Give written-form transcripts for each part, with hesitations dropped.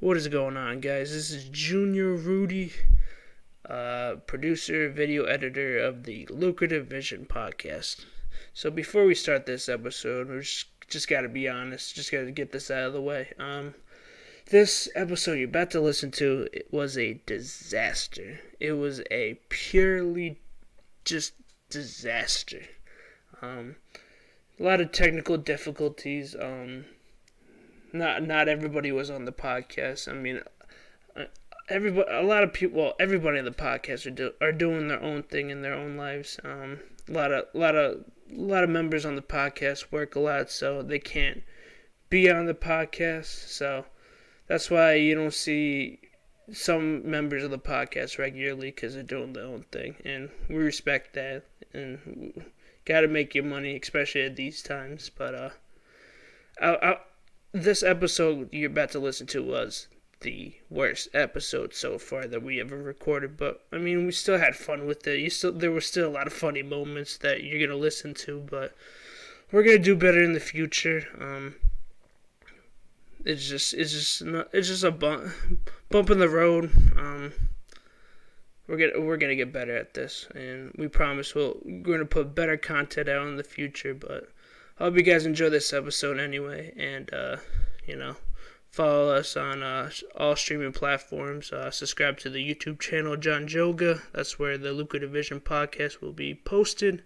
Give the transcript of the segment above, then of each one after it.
What is going on, guys? This is Junior Rudy, producer, video editor of the Lucrative Vision podcast. So before we start this episode, we just got to be honest, just got to get this out of the way. This episode you're about to listen to, it was a disaster. It was a purely just disaster. A lot of technical difficulties. Not everybody was on the podcast. I mean, a lot of people. Well, everybody on the podcast are doing their own thing in their own lives. A lot of members on the podcast work a lot, so they can't be on the podcast. So that's why you don't see some members of the podcast regularly, because they're doing their own thing, and we respect that. And got to make your money, especially at these times. But this episode you're about to listen to was the worst episode so far that we ever recorded, but I mean, we still had fun with it. There were still a lot of funny moments that you're gonna listen to, but we're gonna do better in the future. It's just a bump in the road. We're gonna get better at this, and we promise we're gonna put better content out in the future. But I hope you guys enjoy this episode anyway, and follow us on all streaming platforms. Subscribe to the YouTube channel Njoga. That's where the Lucrative Vision podcast will be posted.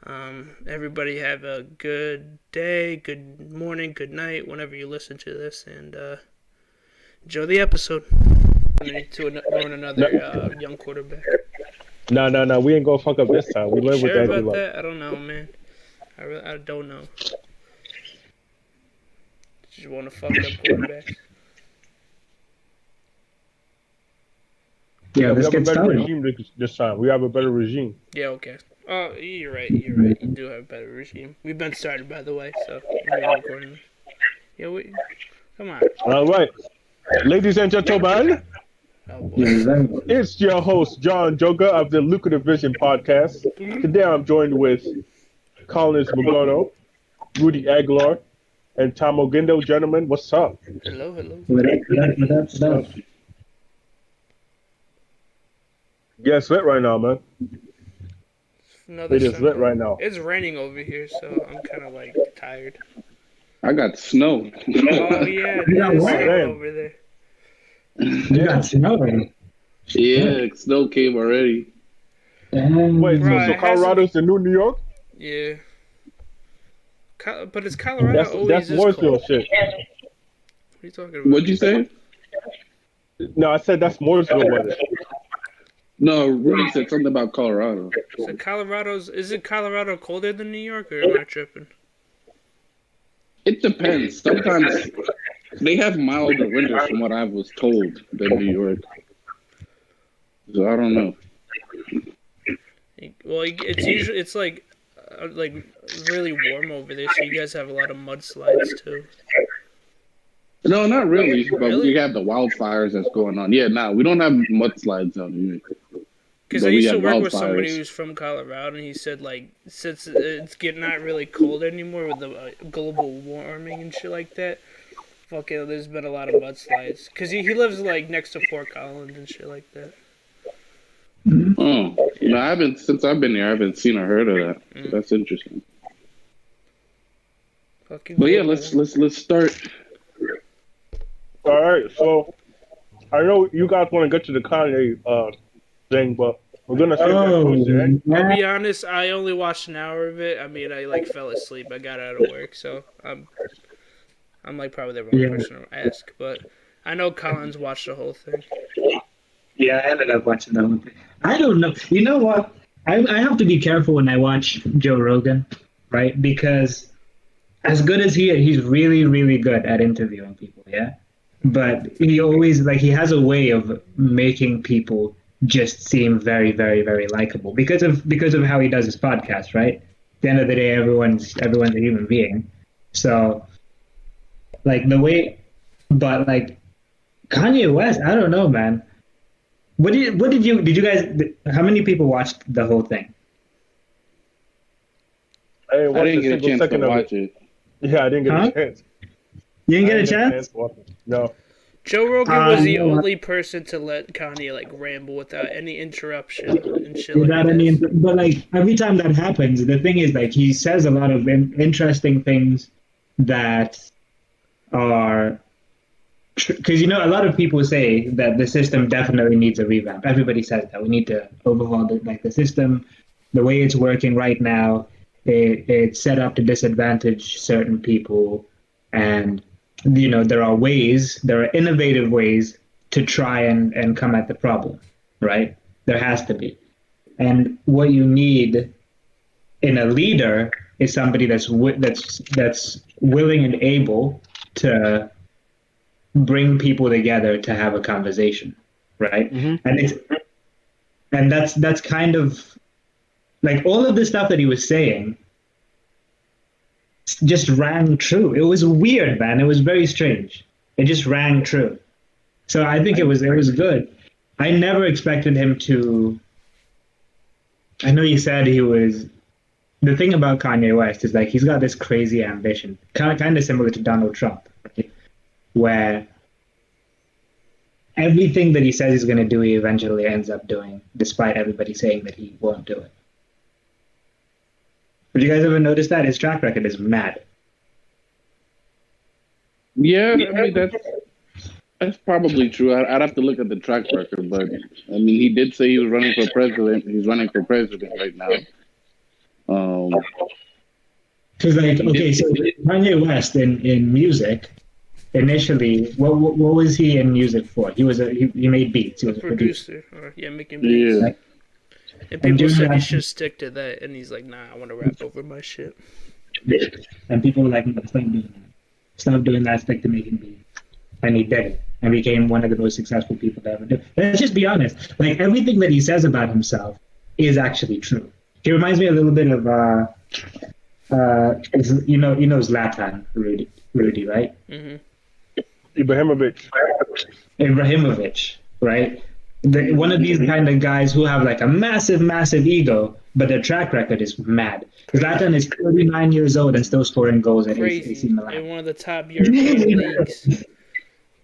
Everybody have a good day, good morning, good night, whenever you listen to this, and enjoy the episode. To learn another young quarterback. No. We ain't gonna fuck up this time. We live sure with about that? I don't know, man. I don't know. Just want to fuck up quarterbacks. Yeah, we have a better regime this time. We have a better regime. Yeah, okay. Oh, you're right. You do have a better regime. We've been started, by the way, so we're recording. Yeah, come on. All right. Ladies and gentlemen, it's your host, Njoga of the Lucrative Vision podcast. Today I'm joined with Collins Mugodo, Rudy Aguilar, and Tom Ogindo. Gentlemen, what's up? Hello. What up? Yeah, it's lit right now, man. It is lit right now. It's raining over here, so I'm kind of like tired. I got snow. Oh yeah, there's snow over there. You got snow. Yeah, snow came already. Wait, so Colorado's the new New York? Yeah. But it's Colorado always that's Mooresville shit. What are you talking about? What'd you say? No, I said that's Mooresville weather. No, Rudy said something about Colorado. So is it Colorado colder than New York, or am I tripping? It depends. Sometimes they have milder winters from what I was told than New York. So I don't know. Well, it's like really warm over there, so you guys have a lot of mudslides too. No, not really. But Really? we have the wildfires that's going on. Yeah, we don't have mudslides out here. Because I used to work with somebody who's from Colorado, and he said, like, since it's not really cold anymore with the global warming and shit like that, fucking, there's been a lot of mudslides. Because he lives, like, next to Fort Collins and shit like that. Oh, no, since I've been here, I haven't seen or heard of that. That's interesting. Fucking But yeah, cool, let's start. All right, so I know you guys want to get to the Kanye thing, but we're gonna save that for today. I'll be honest, I only watched an hour of it. I mean, I like fell asleep. I got out of work, so I'm like probably the wrong person to ask. But I know Collins watched the whole thing. Yeah, I ended up watching that one. I don't know. You know what? I have to be careful when I watch Joe Rogan, right? Because as good as he's really, really good at interviewing people, yeah? But he always, he has a way of making people just seem very, very, very likable because of how he does his podcast, right? At the end of the day, everyone's a human being. So, Kanye West, I don't know, man. Did you guys, how many people watched the whole thing? I didn't get a chance to watch it. Yeah, I didn't get a chance. You didn't get a chance? No. Joe Rogan was the You know what? only person to let Kanye like ramble without any interruption and shit like Without any, this. but like every time that happens, the thing is like he says a lot of interesting things that are because you know a lot of people say that the system definitely needs a revamp. Everybody says that we need to overhaul the system, the way it's working right now. It's set up to disadvantage certain people, and you know there are innovative ways to try and come at the problem, right? There has to be, and what you need in a leader is somebody that's willing and able to bring people together to have a conversation, right? Mm-hmm. And that's kind of like all of the stuff that he was saying just rang true. It was weird, man. It was very strange. It just rang true. So I think it was good. I never expected him to. I know you said he was. The thing about Kanye West is like he's got this crazy ambition, kind of similar to Donald Trump, right? Where everything that he says he's going to do, he eventually ends up doing, despite everybody saying that he won't do it. Have you guys ever noticed that? His track record is mad. Yeah, I mean that's probably true. I'd have to look at the track record, but I mean, he did say he was running for president. He's running for president right now. Because like, okay, so Kanye West in music, initially, what was he in music for? He made beats. He was a producer. Or making beats. Yeah. Right? And people said he that- should stick to that, and he's like, nah, I want to rap over my shit. And people were like, no, stop doing that. Stop doing that, stick to making beats. And he did it. And became one of the most successful people to ever do. Let's just be honest. Like everything that he says about himself is actually true. He reminds me a little bit of you know Zlatan, Rudy, right? Mm-hmm. Ibrahimovic, right? One of these kind of guys who have like a massive ego, but their track record is mad. Zlatan is 39 years old and still scoring goals at AC Crazy. Milan. In one of the top European leagues.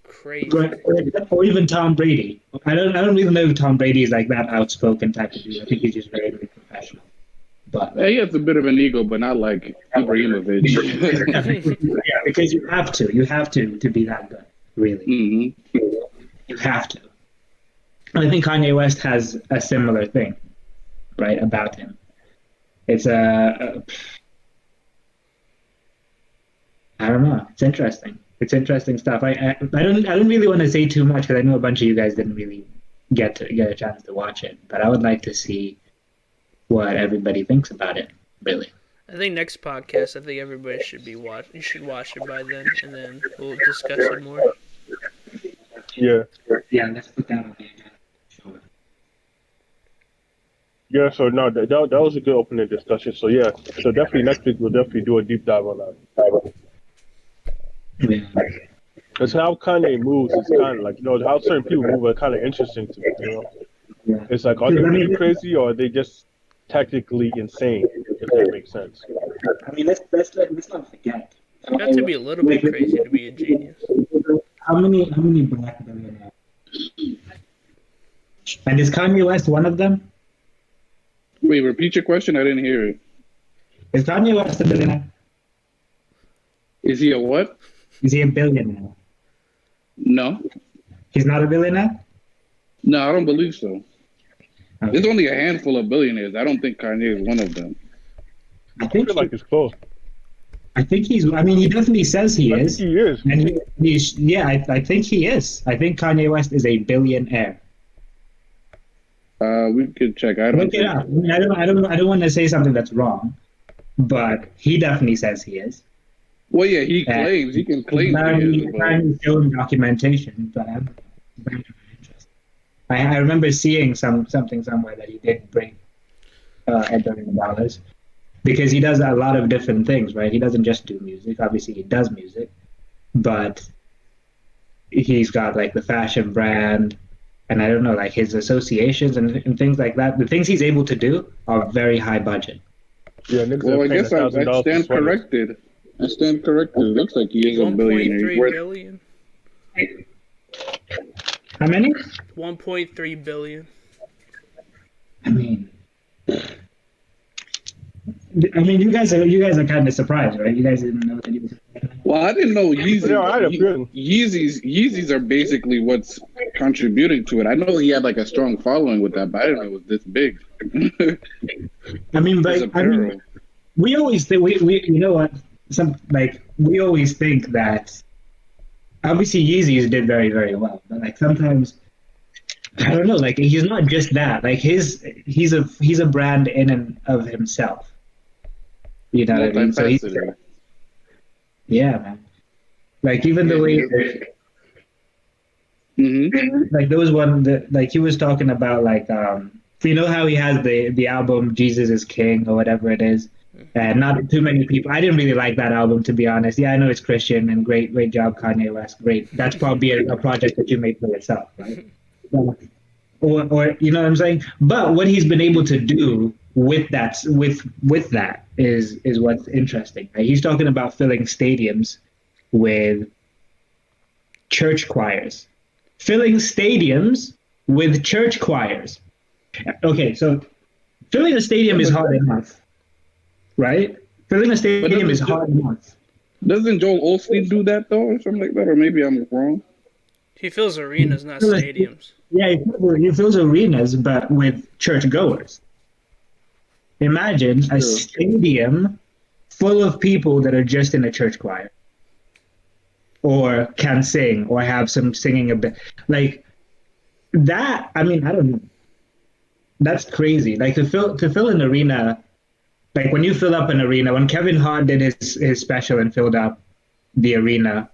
Crazy. Or even Tom Brady. I don't even know if Tom Brady is like that outspoken type of dude. I think he's just very, very professional. But He has a bit of an ego, but not like Ibrahimovic. yeah, because you have to be that good, really. Mm-hmm. You have to. And I think Kanye West has a similar thing, right, about him. It's I don't know. It's interesting. It's interesting stuff. I don't really want to say too much because I know a bunch of you guys didn't really get a chance to watch it, but I would like to see what everybody thinks about it. Really. I think next podcast, I think everybody should be watch. You should watch it by then, and then we'll discuss it more. Yeah. Yeah, let's put that on the agenda. Sure. Yeah, so no, that was a good opening discussion. So yeah, so definitely next week we'll definitely do a deep dive on that. Yeah. Because how Kanye moves is kind of like, you know, how certain people move are kind of interesting to me, you know? Yeah. It's like, are they really crazy or are they just tactically insane, if that makes sense? I mean, let's not forget. You have to be a little bit crazy to be a genius. How many black billionaires? And is Kanye West one of them? Wait, repeat your question. I didn't hear it. Is Kanye West a billionaire? Is he a what? Is he a billionaire? No. He's not a billionaire? No, I don't believe so. Okay. There's only a handful of billionaires. I don't think Kanye is one of them. I think feel like it's close. I think he's. I mean, he definitely says he is. He is. And he's. Yeah, I think he is. I think Kanye West is a billionaire. We could check. I don't Look it up. I mean, I don't want to say something that's wrong, but he definitely says he is. Well, yeah, he claims. He can claim he is. He's showing documentation, but I'm very interested. I remember seeing something somewhere that he did bring $1 billion because he does a lot of different things, right? He doesn't just do music. Obviously, he does music, but he's got like the fashion brand, and I don't know, like his associations and things like that. The things he's able to do are very high budget. Yeah, well, I guess I stand corrected. I stand corrected. It looks like he is a billionaire. 1.3 billion. How many? 1.3 billion. I mean, you guys are kind of surprised, right? You guys didn't know that he was. Well, I didn't know Yeah, I had a feeling. Yeezys are basically what's contributing to it. I know he had like a strong following with that, but I didn't know it was this big. I mean, His but apparel. we always think we you know what we always think that obviously Yeezys did very very well, but like sometimes I don't know, like he's not just that. Like he's a brand in and of himself. You know what I mean? So he's Multifaceted. yeah, man. Like even the Yeah, he way is. Mm-hmm. like there was one that like he was talking about like you know how he has the album Jesus is King or whatever it is. And not too many people. I didn't really like that album, to be honest. Yeah, I know it's Christian and great job, Kanye West. Great. That's probably a project that you made for yourself, right? Or you know what I'm saying? But what he's been able to do with that is what's interesting. Right? He's talking about filling stadiums with church choirs, filling stadiums with church choirs. Okay, so filling a stadium is hard enough, right? Filling a stadium is hard enough. Doesn't Joel Osteen do that though, or something like that? Or maybe I'm wrong. He fills arenas, not stadiums. Yeah, he fills arenas, but with churchgoers. Imagine a stadium full of people that are just in a church choir, or can sing, or have some singing a bit. Like that. I mean, I don't know. That's crazy. Like to fill an arena. Like when you fill up an arena, when Kevin Hart did his special and filled up the arena,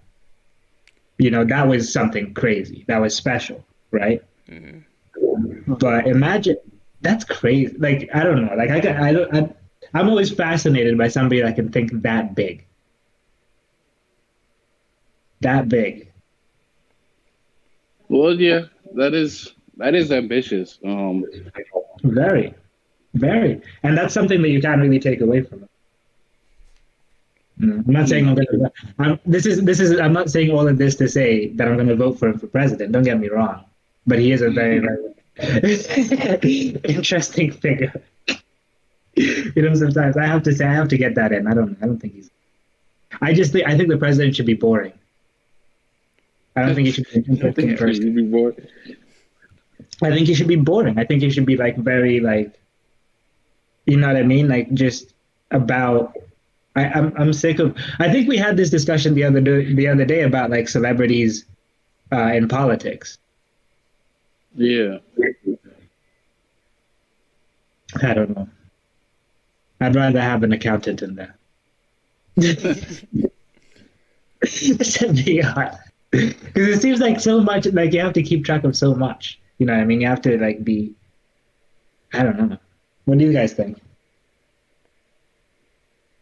you know, that was something crazy. That was special, right? Mm-hmm. But imagine that's crazy. Like I don't know. Like I'm always fascinated by somebody that can think that big. That big. Well, yeah, that is ambitious. Very, very, and that's something that you can't really take away from it. I'm not saying I'm not saying all of this to say that I'm going to vote for him for president. Don't get me wrong, but he is a very, very interesting figure. You know, sometimes I have to say I have to get that in. I don't think he's. I think the president should be boring. I don't think he should be an interesting person. I think he should be boring. I think he should be like very like, you know what I mean? Like just about. I'm sick of. I think we had this discussion the other day about like celebrities in politics. Yeah. I don't know. I'd rather have an accountant in there. To be honest, because it seems like so much. Like you have to keep track of so much. You know what I mean? You have to like be. I don't know. What do you guys think?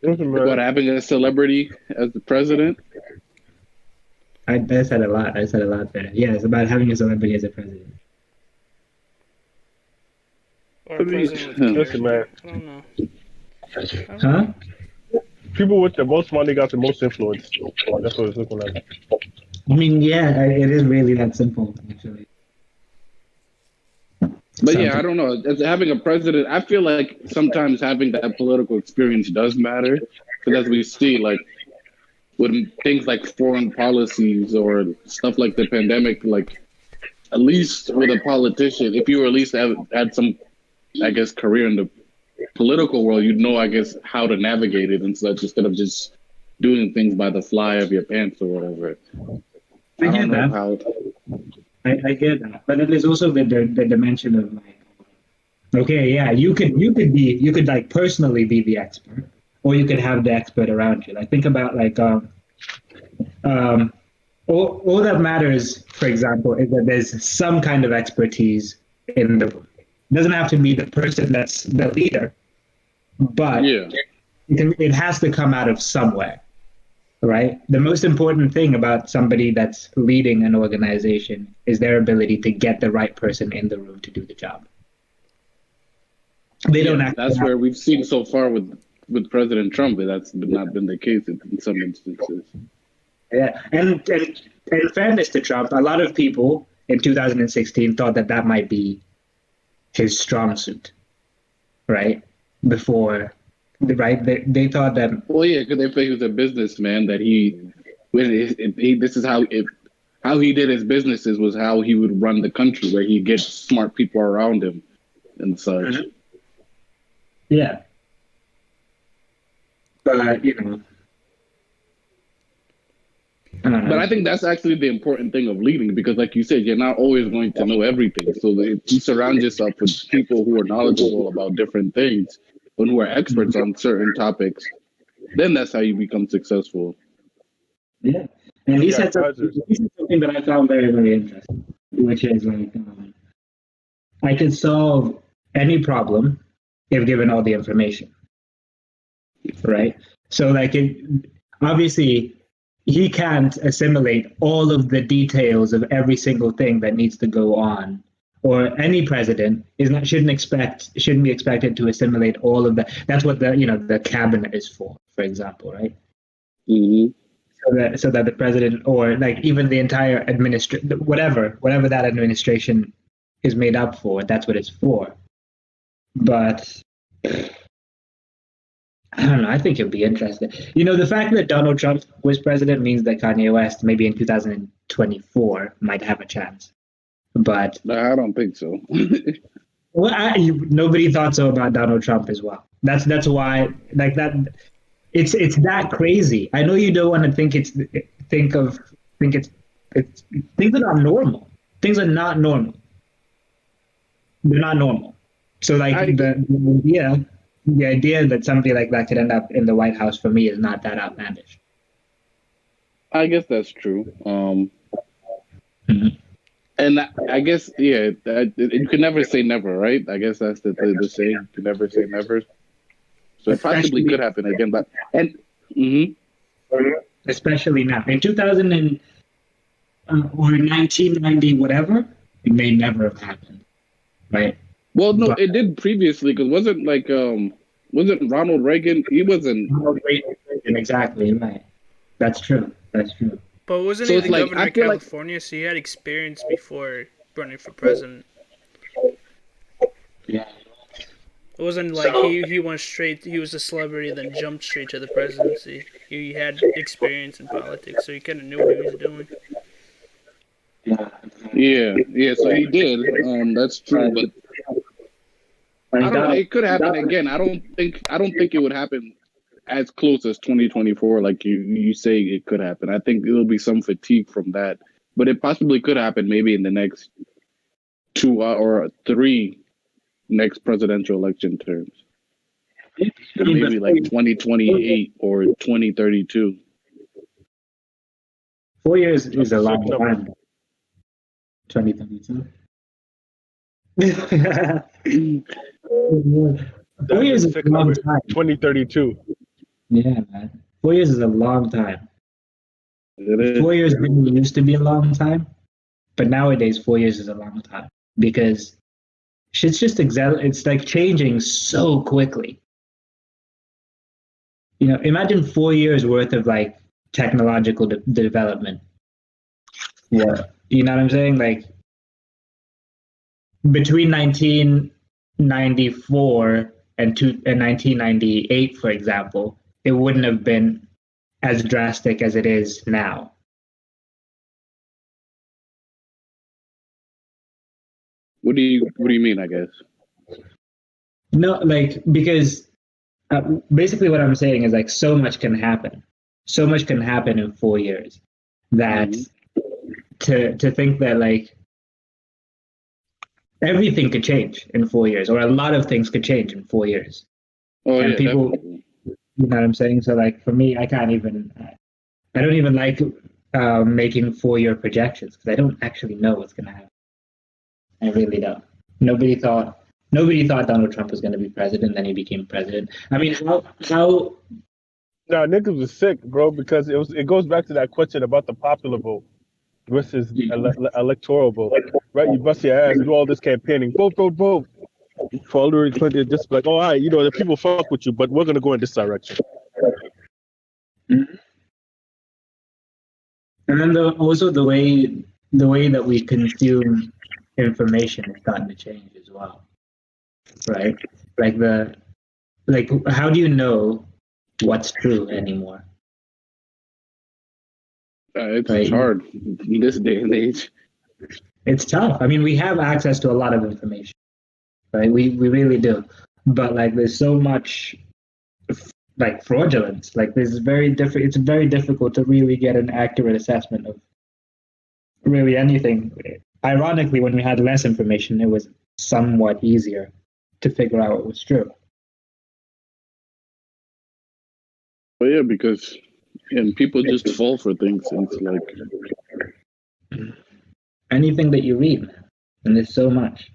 What, having a celebrity as the president? I said a lot. I said a lot there. Yeah, it's about having a celebrity as a president. Or a president with listen, man. I don't know. Huh? People with the most money got the most influence. That's what it's looking like. I mean, yeah, it is really that simple, actually. But yeah, I don't know. As having a president, I feel like sometimes having that political experience does matter. Because as we see, like with things like foreign policies or stuff like the pandemic, like at least with a politician, if you at least had some, I guess, career in the political world, you'd know, I guess, how to navigate it and such instead of just doing things by the fly of your pants or whatever. I get that, but it is also the dimension of like, okay, yeah, you could like personally be the expert, or you could have the expert around you. Like think about like all that matters, for example, is that there's some kind of expertise in the room. It doesn't have to be the person that's the leader, but yeah, it has to come out of somewhere. Right? The most important thing about somebody that's leading an organization is their ability to get the right person in the room to do the job. They don't. That's where we've seen so far with President Trump, but that's not been the case in some instances. Yeah, and in fairness to Trump, a lot of people in 2016 thought that might be his strong suit, right? Before, right? They thought that. Well, yeah, because they think he was a businessman that this is how he did his businesses was how he would run the country, where he gets smart people around him and such. Mm-hmm. Yeah. But, you know. I don't know. But I think that's actually the important thing of leading, because like you said, you're not always going to know everything. So if you surround yourself with people who are knowledgeable about different things and who are experts on certain topics, then that's how you become successful. Yeah. And he said something that I found very, very interesting, which is like, I can solve any problem if given all the information, right? So like, obviously, he can't assimilate all of the details of every single thing that needs to go on, or any president shouldn't be expected to assimilate all of that. That's what the cabinet is for example, right? Mm-hmm. So that the president, or like even the entire whatever that administration is made up for, that's what it's for. But I don't know. I think it'll be interesting. The fact that Donald Trump was president means that Kanye West, maybe in 2024, might have a chance. But I don't think so. well, nobody thought so about Donald Trump as well. That's why, like that. It's that crazy. I know you don't want to things are not normal. Things are not normal. They're not normal. So like the idea that somebody like that could end up in the White House, for me, is not that outlandish. I guess that's true. Mm-hmm. And I guess, yeah, you can never say never, right? I guess that's the saying. You can never say never. So it possibly could happen again, but especially now in 2000 or 1990, whatever, it may never have happened, right? Well, no, it did previously, because wasn't Ronald Reagan? He wasn't. Ronald Reagan, exactly, right. That's true. But wasn't he the governor of California? So he had experience before running for president. Yeah. It wasn't like he went straight. He was a celebrity, then jumped straight to the presidency. He had experience in politics, so he kind of knew what he was doing. Yeah. So he did. That's true, but it could happen again. I don't think it would happen as close as 2024, like you say it could happen. I think there'll be some fatigue from that, but it possibly could happen maybe in the next 2 or 3 next presidential election terms. Maybe like 2028 or 2032. 4 years is a long time. 2032. 4 years is a long time. 2032. Yeah, man. 4 years is a long time. It is. 4 years didn't used to be a long time, but nowadays 4 years is a long time, because shit's just it's like changing so quickly. Imagine 4 years worth of like technological development. Yeah, you know what I'm saying? Like between 1994 and 1998, for example, it wouldn't have been as drastic as it is now. What do you mean, I guess? No, like, because basically what I'm saying is like so much can happen. So much can happen in 4 years that to think that like everything could change in 4 years, or a lot of things could change in 4 years. Oh, and yeah, people, definitely. You know what I'm saying? So like for me, I don't even like making 4 year projections, because I don't actually know what's going to happen. I really don't. Nobody thought Donald Trump was going to be president, then he became president. I mean, how? No, niggas was sick, bro, because it goes back to that question about the popular vote versus electoral vote, right? You bust your ass, do all this campaigning, vote for Hillary Clinton, just like, all right, the people fuck with you, but we're gonna go in this direction. Mm-hmm. And then also the way the way that we consume information is starting to change as well, right? Like how do you know what's true anymore? It's Right? hard in this day and age. It's tough. I mean, we have access to a lot of information, right? We really do, but like there's so much like fraudulence. Like there's it's very difficult to really get an accurate assessment of really anything. Ironically, when we had less information, it was somewhat easier to figure out what was true. But yeah, because people just fall for things. And it's like anything that you read, man. And there's so much.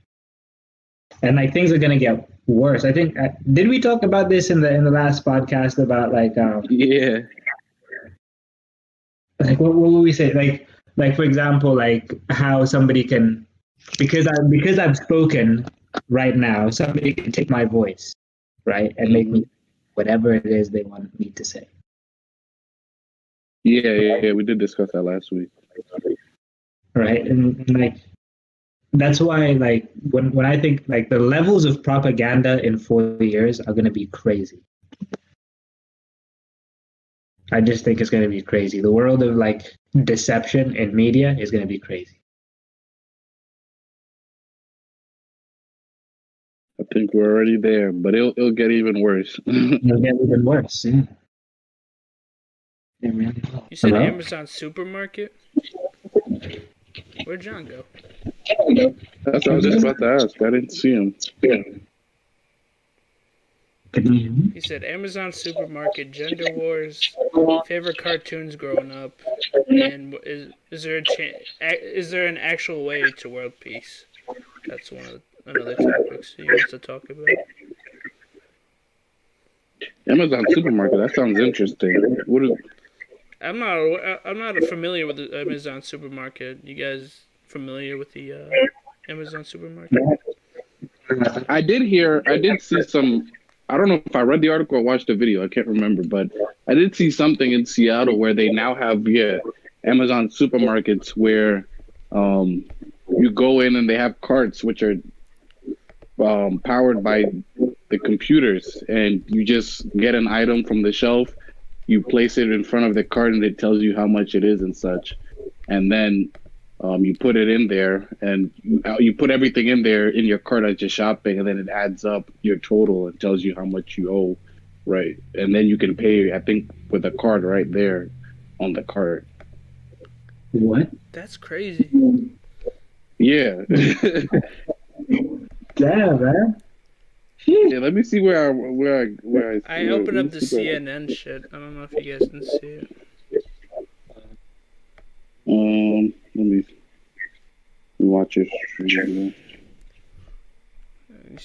And like things are gonna get worse. I think did we talk about this in the last podcast about like yeah. Like what will we say? Like for example, like how somebody can because I've spoken right now, somebody can take my voice, right, and make me whatever it is they want me to say. Yeah. We did discuss that last week. Right, and like that's why like when I think like the levels of propaganda in 4 years are going to be crazy. I just think it's going to be crazy. The world of like deception in media is going to be crazy. I think we're already there, but it'll get even worse. It'll get even worse. Yeah. You said Hello? Amazon supermarket? Where'd John go? That's what I was just about to ask. I didn't see him. Yeah. Can you hear me? He said Amazon supermarket, gender wars, favorite cartoons growing up, and is there an actual way to world peace? That's one of another topics he wants to talk about. Amazon supermarket. That sounds interesting. What is? I'm not familiar with the Amazon supermarket. You guys familiar with the Amazon supermarket? I did see some. I don't know if I read the article or watched the video. I can't remember, but I did see something in Seattle where they now have Amazon supermarkets where you go in and they have carts which are powered by the computers, and you just get an item from the shelf, you place it in front of the cart, and it tells you how much it is and such, and then you put it in there, and you put everything in there in your cart as you're shopping, and then it adds up your total and tells you how much you owe, right? And then you can pay, I think, with a card right there on the cart. What? That's crazy. Yeah. Damn, man. Yeah, let me see where I opened up the CNN shit. I don't know if you guys can see it. Let me watch it. You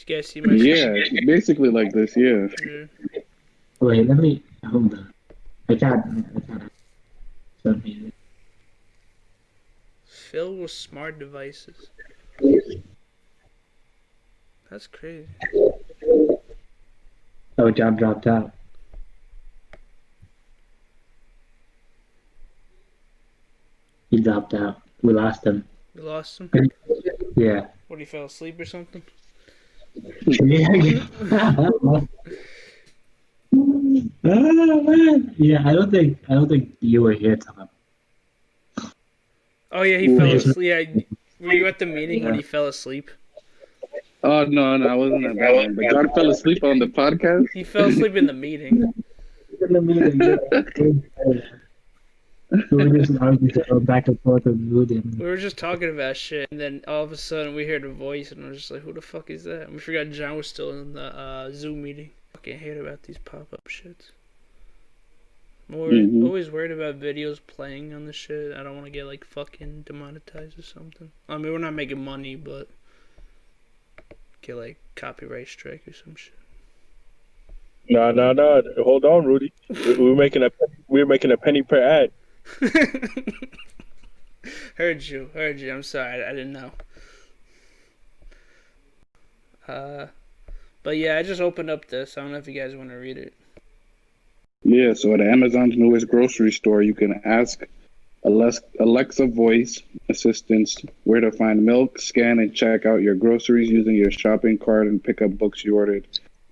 guys see my it's basically like this. Yeah. Wait, let me hold on. I can't. Something. Filled with smart devices. That's crazy. Oh, John dropped out. He dropped out. We lost him. You lost him? Yeah. What, he fell asleep or something? Yeah. Oh man. Yeah, I don't think you were here, Tom. Oh yeah, he fell asleep. Yeah, were you at the meeting when he fell asleep? Oh no, I wasn't at that one. But John fell asleep on the podcast. He fell asleep in the meeting. In the meeting. We were just arguing back and forth with Rudy. We were just talking about shit, and then all of a sudden we heard a voice, and I was just like, "Who the fuck is that?" And we forgot John was still in the Zoom meeting. I fucking hate about these pop-up shits. I'm always worried about videos playing on the shit. I don't want to get like fucking demonetized or something. I mean, we're not making money, but get like copyright strike or some shit. No. Hold on, Rudy. We're making a penny per ad. Heard you. I'm sorry, I didn't know. But yeah, I just opened up this. I don't know if you guys want to read it. Yeah, so at Amazon's newest grocery store, you can ask Alexa voice assistants, where to find milk, scan and check out your groceries using your shopping cart, and pick up books you ordered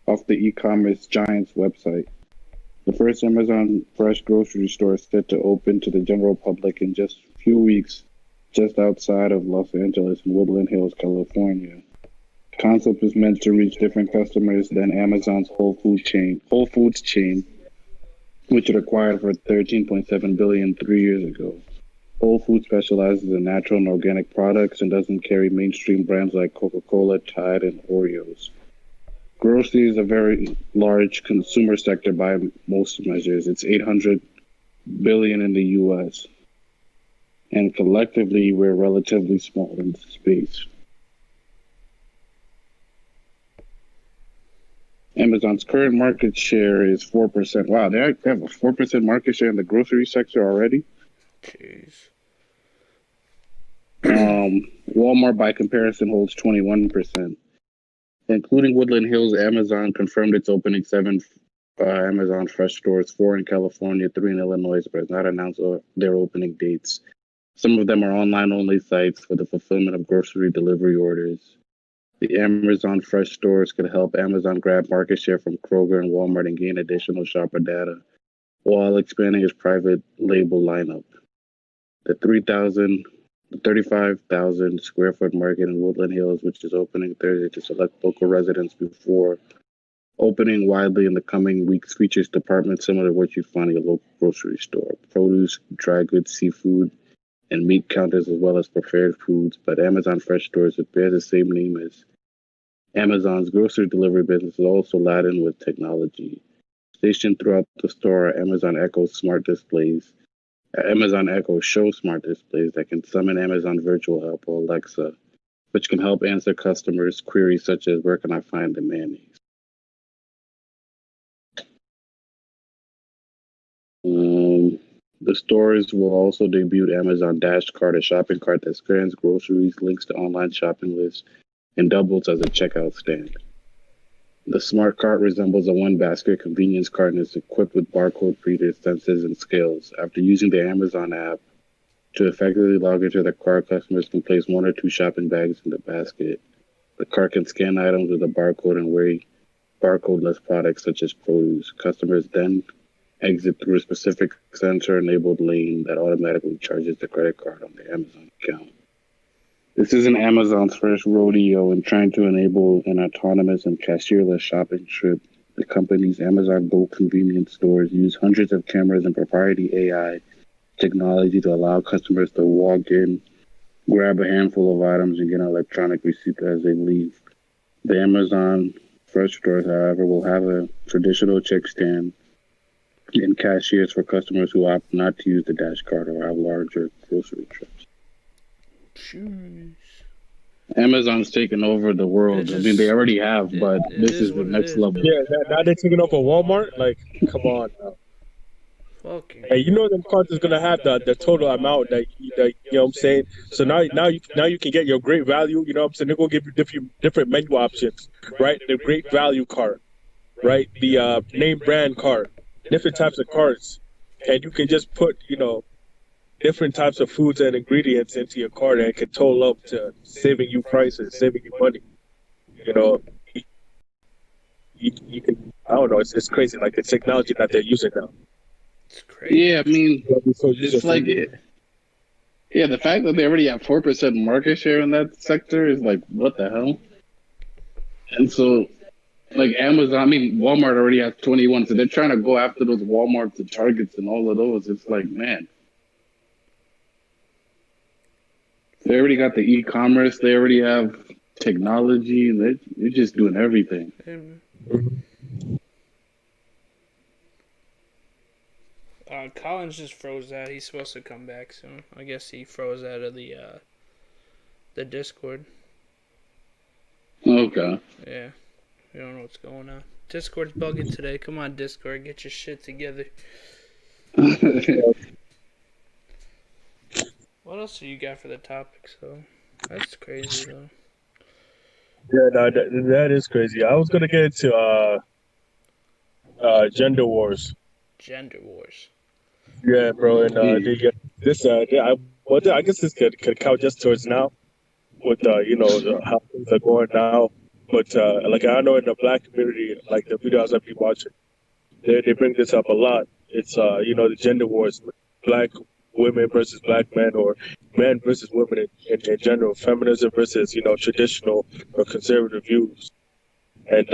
off the e-commerce giant's website. The first Amazon Fresh grocery store is set to open to the general public in just a few weeks, just outside of Los Angeles in Woodland Hills, California. The concept is meant to reach different customers than Amazon's Whole Foods chain, which it acquired for $13.7 billion 3 years ago. Whole Foods specializes in natural and organic products and doesn't carry mainstream brands like Coca-Cola, Tide, and Oreos. Grocery is a very large consumer sector by most measures. It's $800 billion in the U.S. And collectively, we're relatively small in space. Amazon's current market share is 4%. Wow, they have a 4% market share in the grocery sector already? Jeez. Walmart, by comparison, holds 21%. Including Woodland Hills, Amazon confirmed it's opening 7 Amazon Fresh stores, 4 in California, 3 in Illinois, but has not announced their opening dates. Some of them are online-only sites for the fulfillment of grocery delivery orders. The Amazon Fresh stores could help Amazon grab market share from Kroger and Walmart and gain additional shopper data, while expanding its private label lineup. The 35,000 square foot market in Woodland Hills, which is opening Thursday to select local residents before opening widely in the coming weeks, features departments similar to what you find in a local grocery store: produce, dry goods, seafood, and meat counters, as well as prepared foods. But Amazon Fresh stores, it bears the same name as Amazon's grocery delivery business, is also laden with technology. Stationed throughout the store are Amazon Echo smart displays. Amazon Echo Show smart displays that can summon Amazon Virtual Help or Alexa, which can help answer customers' queries such as, where can I find the mayonnaise? The stores will also debut Amazon Dash Cart, a shopping cart that scans groceries, links to online shopping lists, and doubles as a checkout stand. The smart cart resembles a one-basket convenience cart and is equipped with barcode readers, sensors, and scales. After using the Amazon app to effectively log into the cart, customers can place 1 or 2 shopping bags in the basket. The cart can scan items with a barcode and weigh barcode-less products such as produce. Customers then exit through a specific sensor-enabled lane that automatically charges the credit card on their Amazon account. This is an Amazon's first rodeo in trying to enable an autonomous and cashierless shopping trip. The company's Amazon Go convenience stores use hundreds of cameras and proprietary AI technology to allow customers to walk in, grab a handful of items, and get an electronic receipt as they leave. The Amazon Fresh stores, however, will have a traditional check stand and cashiers for customers who opt not to use the Dash card or have larger grocery trips. Jeez. Amazon's taken over the world. I mean, they already have, but this is the next level. Yeah, now they're taking over Walmart. Like, come on now. Fucking. Hey, you know them cards is gonna have the total amount that you know what I'm saying. So now you can get your great value. You know what I'm saying. They're gonna give you different menu options, right? The great value card, right? The name brand card, different types of cards, and you can just put different types of foods and ingredients into your cart, and it can total up to saving you prices, saving you money. You know, you can, I don't know, it's crazy, like the technology that they're using now. It's crazy. Yeah, I mean, So it's like, yeah, the fact that they already have 4% market share in that sector is like, what the hell? And so, like Amazon, I mean, Walmart already has 21, so they're trying to go after those Walmarts and Targets and all of those. It's like, man. They already got the e-commerce. They already have technology. And they're just doing everything. Collins just froze out. He's supposed to come back soon. I guess he froze out of the Discord. Okay. Yeah. We don't know what's going on. Discord's bugging today. Come on, Discord. Get your shit together. What else do you got for the topics, though? That's crazy, though. Yeah, no, that is crazy. I was gonna get into gender wars. Gender wars. Yeah, bro, and this I guess this could count just towards now with how things are going now. But like I know in the black community, like the videos I be watching, they bring this up a lot. It's the gender wars, black women versus black men, or men versus women in general, feminism versus traditional or conservative views. And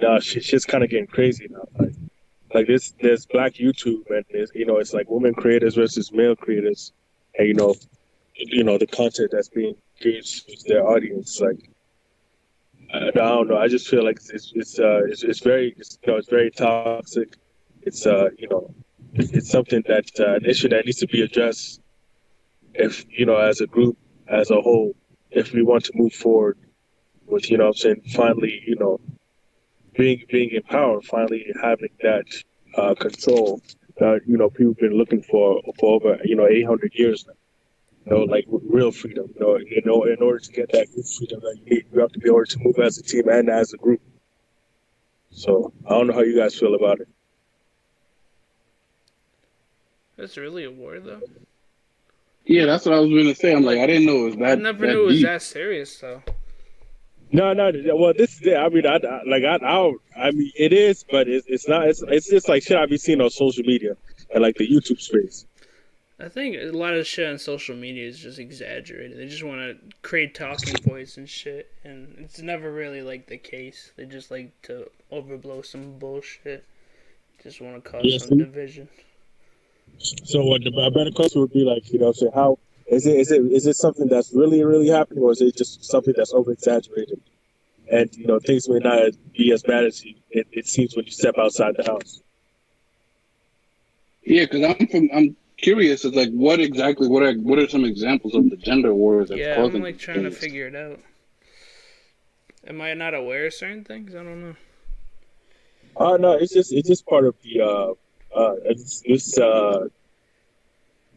now shit's kind of getting crazy now. Like this, there's black YouTube, and it's like women creators versus male creators, and the content that's being engaged with their audience. Like I don't know, I just feel like it's very it's very toxic. It's it's something that an issue that needs to be addressed. If as a group, as a whole, if we want to move forward with what I'm saying, finally being in power, finally having that control that people have been looking for over 800 years now. Like real freedom. In order to get that good freedom that you have to be able to move as a team and as a group. So I don't know how you guys feel about it. That's really a war, though. Yeah, that's what I was gonna say. I'm like, I didn't know it was I that never that knew it was deep. that serious, though. No, no. Well, this is it. I mean, I mean, it is, but it's not. It's just like shit I be seeing on social media and like the YouTube space. I think a lot of shit on social media is just exaggerated. They just want to create talking points and shit, and it's never really like the case. They just like to overblow some bullshit. Just want to cause Yes. some division. So what a better question would be like, so how is it something that's really really happening, or is it just something that's over exaggerated? And things may not be as bad as it seems when you step outside the house. Yeah, because I'm curious. It's like what are some examples of the gender wars that's Yeah, I'm causing like these trying to things? figure it out. Am I not aware of certain things? I don't know. No, it's just part of the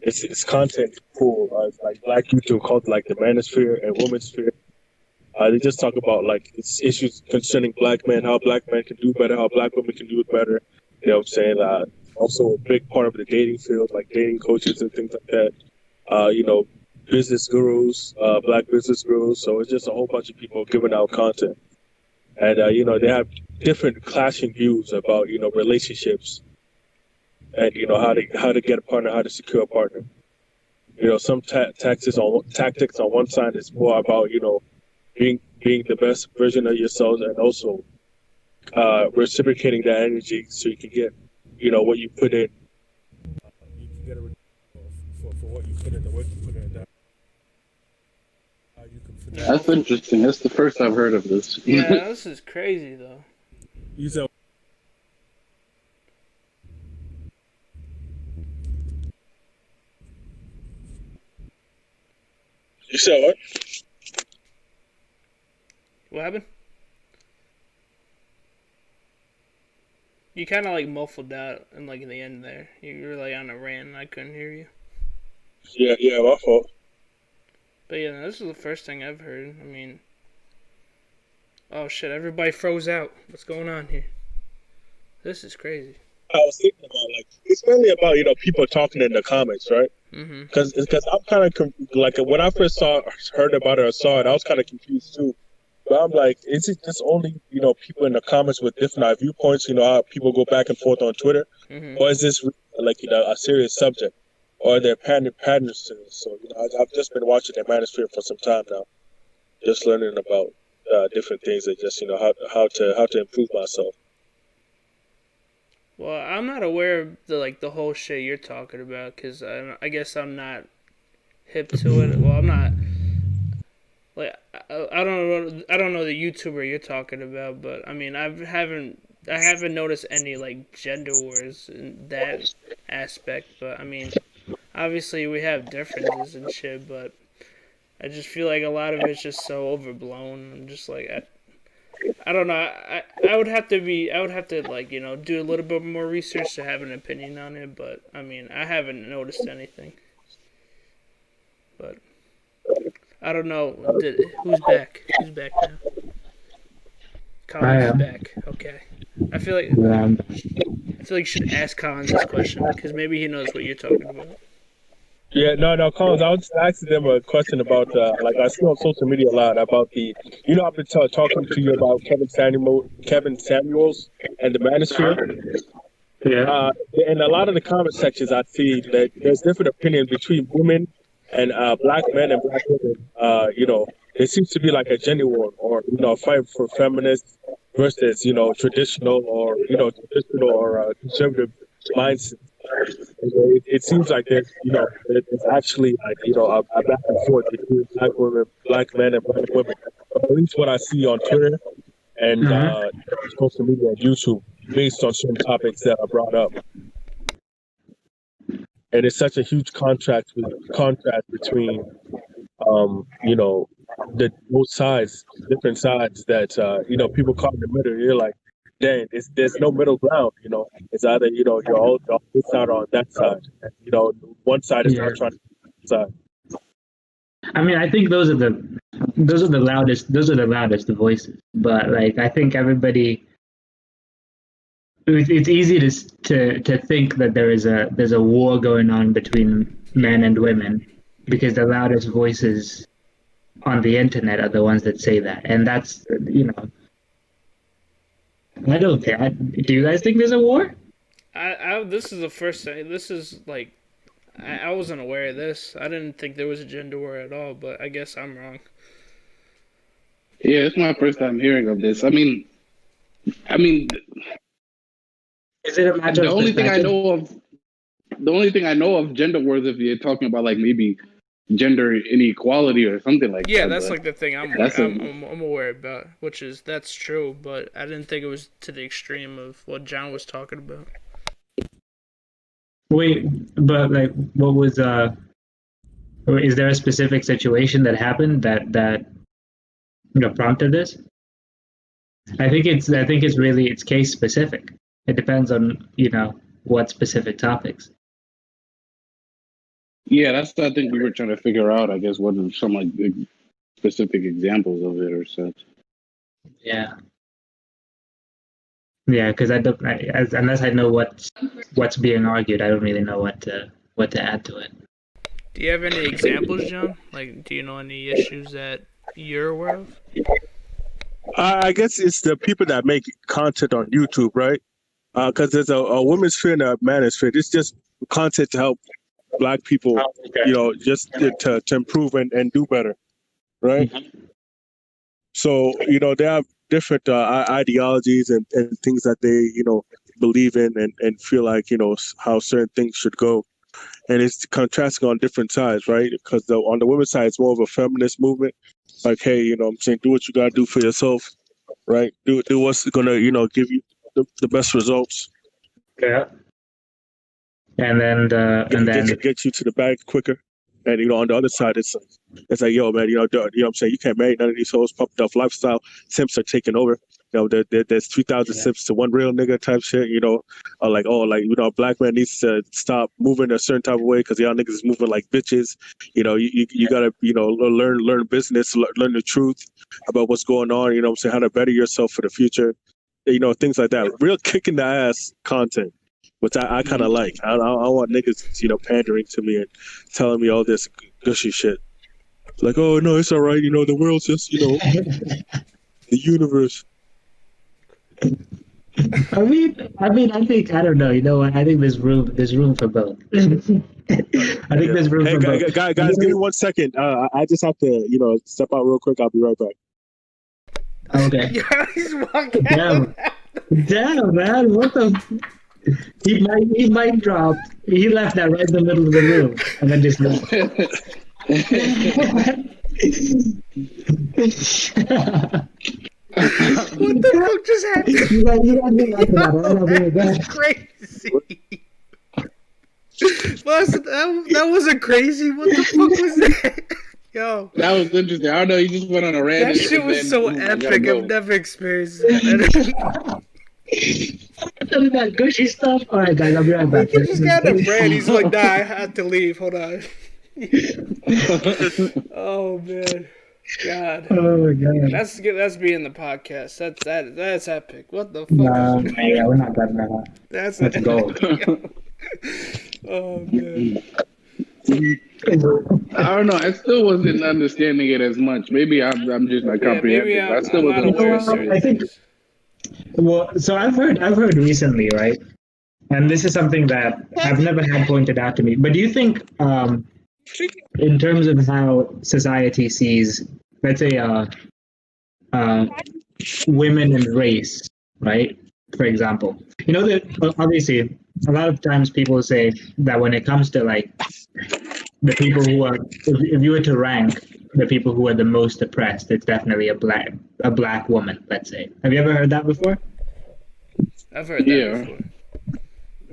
it's content pool, like Black YouTube called like the manosphere and womansphere. They just talk about like it's issues concerning black men, how black men can do better, how black women can do it better. You know what I'm saying? Also a big part of the dating field, like dating coaches and things like that. Uh, you know, business gurus, black business gurus. So it's just a whole bunch of people giving out content, and they have different clashing views about relationships and how to get a partner, how to secure a partner. Some tactics on one side is more about being the best version of yourselves, and also reciprocating that energy so you can get what you put in. You can get a for what you put in, the work you put in. That you can Yeah, finesse. That's interesting. That's the first I've heard of this. yeah, this is crazy though. You said what? What happened? You kind of like muffled out and like in the end there. You were like on a rant and I couldn't hear you. Yeah, yeah, my fault. But yeah, this is the first thing I've heard. I mean, oh shit, everybody froze out. What's going on here? This is crazy. I was thinking about like it's mainly about people talking in the comments, right? Mm-hmm. Because I'm kind of like when I first heard about it or saw it, I was kind of confused too. But I'm like, is it just only people in the comments with different viewpoints? How people go back and forth on Twitter, Mm-hmm. or is this like a serious subject, or are there patterns to this? So I've just been watching the Manosphere for some time now, just learning about different things and just how to improve myself. Well, I'm not aware of the whole shit you're talking about because I guess I'm not hip to it. Well, I'm not like I don't know the YouTuber you're talking about, but I mean I haven't noticed any like gender wars in that aspect. But I mean, obviously we have differences and shit, but I just feel like a lot of it's just so overblown. I'm just like I don't know. I would have to like do a little bit more research to have an opinion on it. But I mean I haven't noticed anything. But I don't know. Who's back? Who's back now? I Colin's am. back. Okay. I feel like you should ask Collins this question because maybe he knows what you're talking about. Yeah, no, Collins. I was asking them a question about, like I see on social media a lot about I've been talking to you about Kevin Samuels, and the Manosphere. Yeah. In a lot of the comment sections, I see that there's different opinions between women and black men and black women. There seems to be like a gender war, or a fight for feminists versus traditional or conservative mindset. It seems like there's actually like a back and forth between black men, and black women. At least what I see on Twitter and social media and YouTube, based on certain topics that are brought up. And it's such a huge contrast between the both sides, different sides that people caught in the middle. You're like, dang, there's no middle ground. It's either you're all on this side or on that side. One side is not trying to side. I mean, I think those are the loudest voices. But like, I think everybody. It's easy to think that there's a war going on between men and women because the loudest voices on the internet are the ones that say that, and that's I don't think. Do you guys think there's a war? This is the first thing. This is like I wasn't aware of this. I didn't think there was a gender war at all, but I guess I'm wrong. Yeah, it's my first time hearing of this. I mean. Is it a matter the of only thing I perspective? know of the only thing I know of gender wars, if you're talking about like maybe gender inequality or something like that. Yeah, that's like the thing I'm aware about, that's true, but I didn't think it was to the extreme of what John was talking about. Wait, but like, what was or is there a specific situation that happened that prompted this? I think it's case specific. It depends on what specific topics. Yeah, that's what I think we were trying to figure out. I guess what are some like specific examples of it or such. Yeah, because unless I know what's being argued, I don't really know what to add to it. Do you have any examples, John? Like, do you know any issues that you're aware of? I guess it's the people that make content on YouTube, right? Because there's a women's sphere and a man's sphere. It's just content to help Black people, just to improve and do better, right? Mm-hmm. So, they have different ideologies and things that they, believe in and feel like, how certain things should go. And it's contrasting on different sides, right? Because on the women's side, it's more of a feminist movement. Like, hey, I'm saying, do what you got to do for yourself, right? Do what's going to, give you the best results. Yeah. And then get you to the bag quicker. And on the other side, it's like, yo, man, what I'm saying, you can't marry none of these hoes. Pumped up lifestyle simps are taking over. There's 3,000 simps to one real nigga type shit. A black man needs to stop moving a certain type of way because y'all niggas is moving like bitches. You gotta learn business, learn the truth about what's going on. I'm saying, how to better yourself for the future. Things like that. Real kick in the ass content, which I kind of like. I want niggas, pandering to me and telling me all this gushy shit. Like, oh, no, it's all right. The world's just, the universe. I think, I don't know. You know what? I think there's room for both. I think there's room for both. Guys, give me 1 second. I just have to, step out real quick. I'll be right back. Okay. Yeah, he's walking out. Damn, man. What the... He might drop. He left that right in the middle of the room and then just left. What the fuck just happened? That's crazy. That wasn't crazy. What the fuck was that? Yo. That was interesting. I don't know. You just went on a random. That shit was so epic. I've never experienced that. That gushy stuff. All right, guys, I'll be right back. He just got a bread. He's like, nah, I had to leave. Hold on. Oh man. God. Oh my god. That's good. That's being the podcast. That's epic. What the fuck No, is yeah, we're not done that. that's Let's go. Oh man. I don't know. I still wasn't understanding it as much. Maybe I'm just not Yeah, maybe comprehending. But I still I'm not wasn't aware of understanding certain I it. think things. well, so I've heard recently, right? And this is something that I've never had pointed out to me. But do you think, in terms of how society sees, let's say, women and race, right? For example, you know that obviously a lot of times people say that when it comes to like the people who are, if you were to rank the people who are the most oppressed, it's definitely a black woman. Let's say, have you ever heard that before? I've heard that Yeah. before.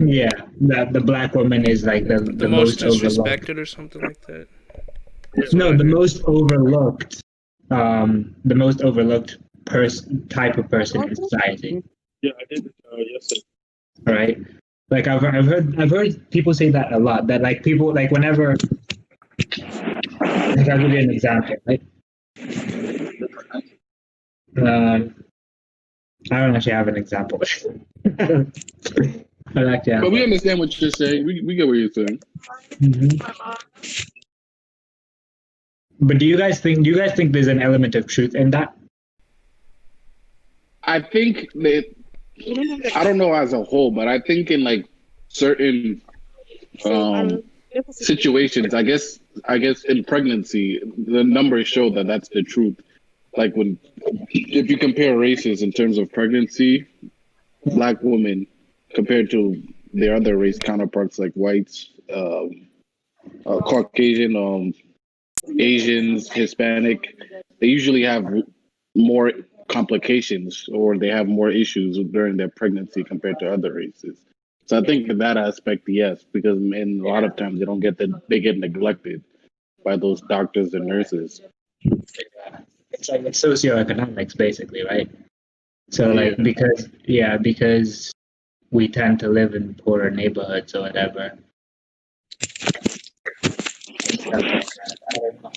Yeah, that the black woman is like the The the most most overlooked. disrespected or something like that. Is what No, I the heard. most overlooked, type of person in society. Yeah, I did it yesterday. Right? Like I've heard people say that a lot. That like people like whenever, like I'll give you an example. Right? I don't actually have an example. I actually have But we one. understand what you're saying. We get what you're saying. Mhm. But do you guys think there's an element of truth in that? I think that I don't know as a whole, but I think in like certain situations, I guess in pregnancy, the numbers show that that's the truth. Like when if you compare races in terms of pregnancy, black women compared to their other race counterparts like whites, Caucasian, Asians, Hispanic, they usually have more complications or they have more issues during their pregnancy compared to other races. So I think in that aspect, yes, because in a lot of times they get neglected by those doctors and nurses. It's like it's socioeconomics, basically, right? So Yeah. like because we tend to live in poorer neighborhoods or whatever. I don't know.